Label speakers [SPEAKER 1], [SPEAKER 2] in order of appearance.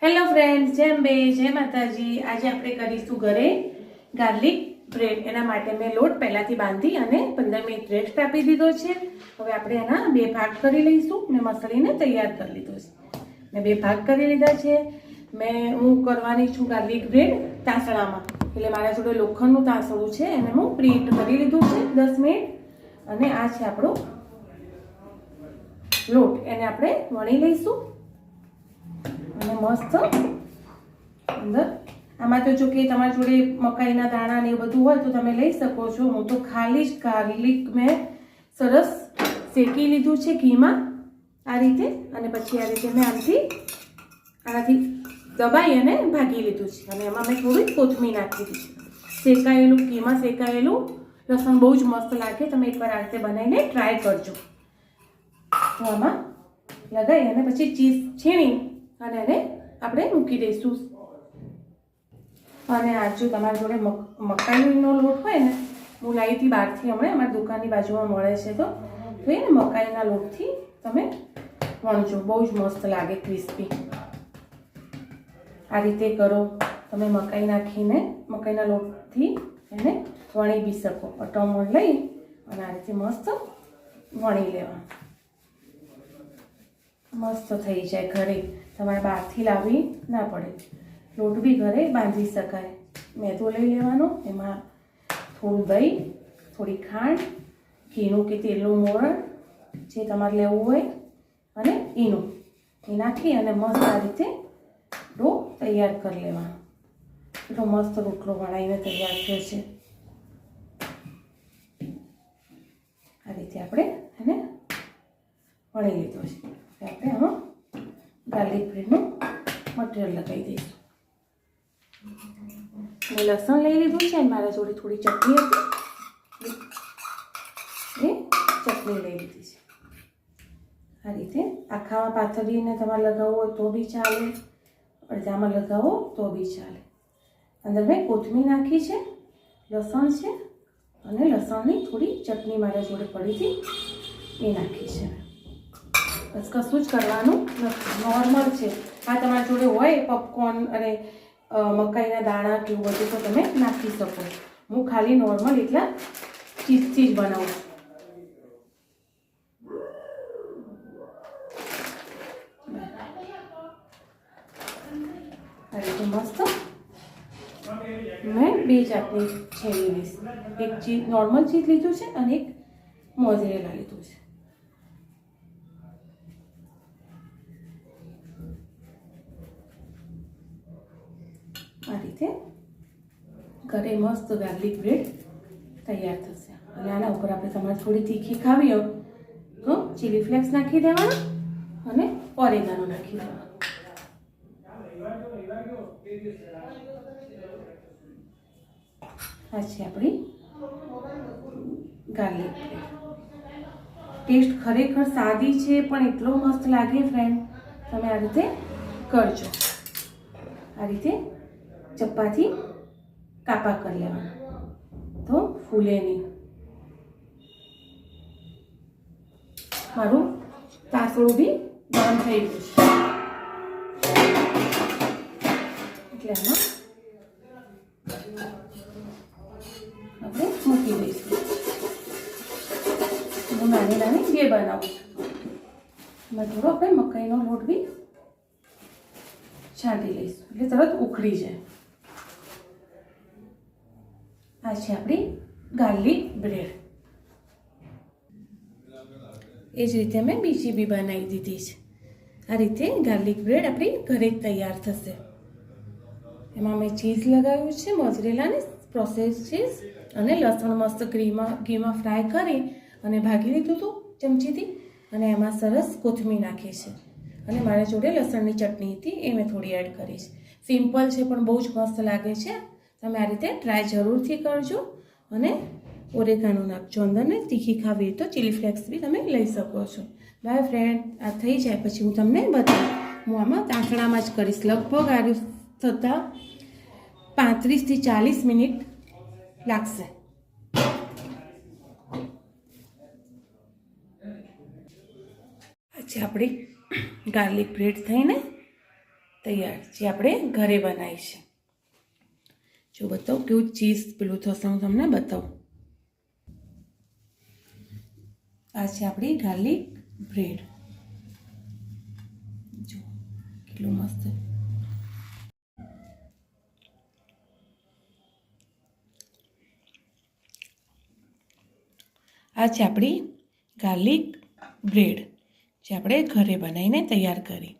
[SPEAKER 1] Hello friends, જેમ બે જય માતાજી। આજે આપણે કરીશું ઘરે ગાર્લિક બ્રેડ। એના માટે મેં લોટ પહેલાથી બાંધી અને 15 મિનિટ રેસ્ટ આપી દીધો છે। હવે આપણે એના બે ભાગ કરી લઈશું। મેં મસળીને તૈયાર કરી લીધો છે। મેં બે ભાગ કરી લીધા છે। હું કરવાની છું ગાર્લિક બ્રેડ તાસણામાં, એટલે મારા જોડે લોખંડનું તાસણું છે, એને હું પ્રીહીટ કરી લીધું છે 10 મિનિટ। અને આ છે આપણો લોટ, એને આપણે વણી લઈશું અને મસ્ત અંદર આમાં તો જો કે તમારી જોડે મકાઈના દાણા ને એ બધું હોય તો તમે લઈ શકો છો। હું તો ખાલી જ ગાર્લિક મેં સરસ શેકી લીધું છે ઘીમાં આ રીતે, અને પછી આ રીતે મેં આનાથી દબાઈ અને ભાગી લીધું છે। અને એમાં મેં થોડી કોથમીર નાખી દીધી છે। શેકાયેલું ઘીમાં શેકાયેલું લસણ બહુ જ મસ્ત લાગે, તમે એકવાર આ રીતે બનાવીને ટ્રાય કરજો। તો આમાં લગાવી અને પછી ચીઝ છીણી અને એને આપણે મૂકી દઈશું। અને આ જો તમારી જોડે મકાઈનો લોટ હોય ને, હું લાવી હતી બહારથી, હમણાં અમારી દુકાનની બાજુમાં મળે છે, તો એ મકાઈના લોટથી તમે વણજો, બહુ જ મસ્ત લાગે, ક્રિસ્પી। આ રીતે કરો તમે, મકાઈ નાખીને મકાઈના લોટથી એને વણી બી શકો। અટમણ લઈ અને આ રીતે મસ્ત વણી લેવા, મસ્ત થઈ જાય ઘરે, તમારે બહારથી લાવવી ના પડે। લોટ બી ઘરે બાંધી શકાય। મેદો લઈ લેવાનો, એમાં થોડું દહીં, થોડી ખાંડ, ઘીનું કે તેલનું મોણ જે તમારે લેવું હોય, અને ઈનું એ નાખી અને મસ્ત આ રીતે ડો તૈયાર કરી લેવાનો। એટલો મસ્ત રોટલો વણાવીને તૈયાર થયો છે। આ રીતે આપણે એને વણી લીધો છે। આપણે આમાં ગાર્લિક બ્રેડનું મટીરિયલ લગાવી દઈશું। મેં લસણ લઈ લીધું છે, અને મારા જોડે થોડી ચટણી હતી, એ ચટણી લઈ લીધી છે। આ રીતે આખામાં પાથરીને તમારે લગાવવું હોય તો બી ચાલે, અડધામાં લગાવો તો બી ચાલે। અંદર મેં કોથમીર નાખી છે, લસણ છે, અને લસણની થોડી ચટણી મારા જોડે પડી હતી એ નાખી છે। બસ કશું જ કરવાનું નથી, નોર્મલ છે। આ તમારી જોડે હોય પોપકોર્ન અને મકાઈના દાણા કે એવું બધું તો તમે નાખી શકો। હું ખાલી નોર્મલ એટલા ચીઝથી જ બનાવું છું। આ રીતે મસ્ત મેં બે જાતની છીણી લઈશ, એક ચીઝ નોર્મલ ચીઝ લીધું છે અને એક મોઝરેલા લીધું છે। આ રીતે ઘરે મસ્ત ગાર્લિક બ્રેડ તૈયાર થશે। અને આના ઉપર આપણે તમારે થોડી તીખી ખાવી હોય તો ચીલી ફ્લેક્સ નાખી દેવાના અને ઓરેગાનો નાખી દેવાનો। આ છે આપણી ગાર્લિક બ્રેડ। ટેસ્ટ ખરેખર સાદી છે પણ એટલો મસ્ત લાગે ફ્રેન્ડ, તમે આ રીતે કરજો। આ રીતે ચપ્પાથી કાપા કરી લેવાના તો ફૂલે નહીં। મારું તાસળું બી ગરમ થઈ ગયું છે, એટલે આમાં આપણે મૂકી દઈશું। હું નાની નાની બે બનાવું છું, એમાં થોડો આપણે મકાઈનો લોટ બી છાંટી લઈશું એટલે તરત ઉખડી જાય। આ છે આપણી ગાર્લિક બ્રેડ। એ જ રીતે મેં બીજી બી બનાવી દીધી છે। આ રીતે ગાર્લિક બ્રેડ આપણી ઘરે જ તૈયાર થશે। એમાં મેં ચીઝ લગાવ્યું છે, મોઝરેલાની પ્રોસેસ ચીઝ, અને લસણ મસ્ત ઘીમાં ફ્રાય કરી અને ભાગી લીધું હતું ચમચીથી, અને એમાં સરસ કોથમીર નાખી છે, અને મારા જોડે લસણની ચટણી હતી એ મેં થોડી એડ કરી છે। સિમ્પલ છે પણ બહુ જ મસ્ત લાગે છે। તમે આ રીતે ટ્રાય જરૂરથી કરજો, અને ઓરેગાનો નાખજો અંદર, ને તીખી ખાવી તો ચીલી ફ્લેક્સ બી તમે લઈ શકો છો। બાય ફ્રેન્ડ, આ થઈ જાય પછી હું તમને બતાવું। હું આમાં તાંતણામાં જ કરીશ, લગભગ આ થતાં 35 થી 40 મિનિટ લાગશે। પછી આપણી ગાર્લિક બ્રેડ થઈને તૈયાર, જે આપણે ઘરે બનાવી છે. જો બતાવું કેવું ચીઝ પેલું થશે, હું તમને બતાવું. આ છે આપણી ગાર્લિક બ્રેડ. જો કેટલું મસ્ત. આ છે આપણી ગાર્લિક બ્રેડ, જે આપણે ઘરે બનાવીને તૈયાર કરી.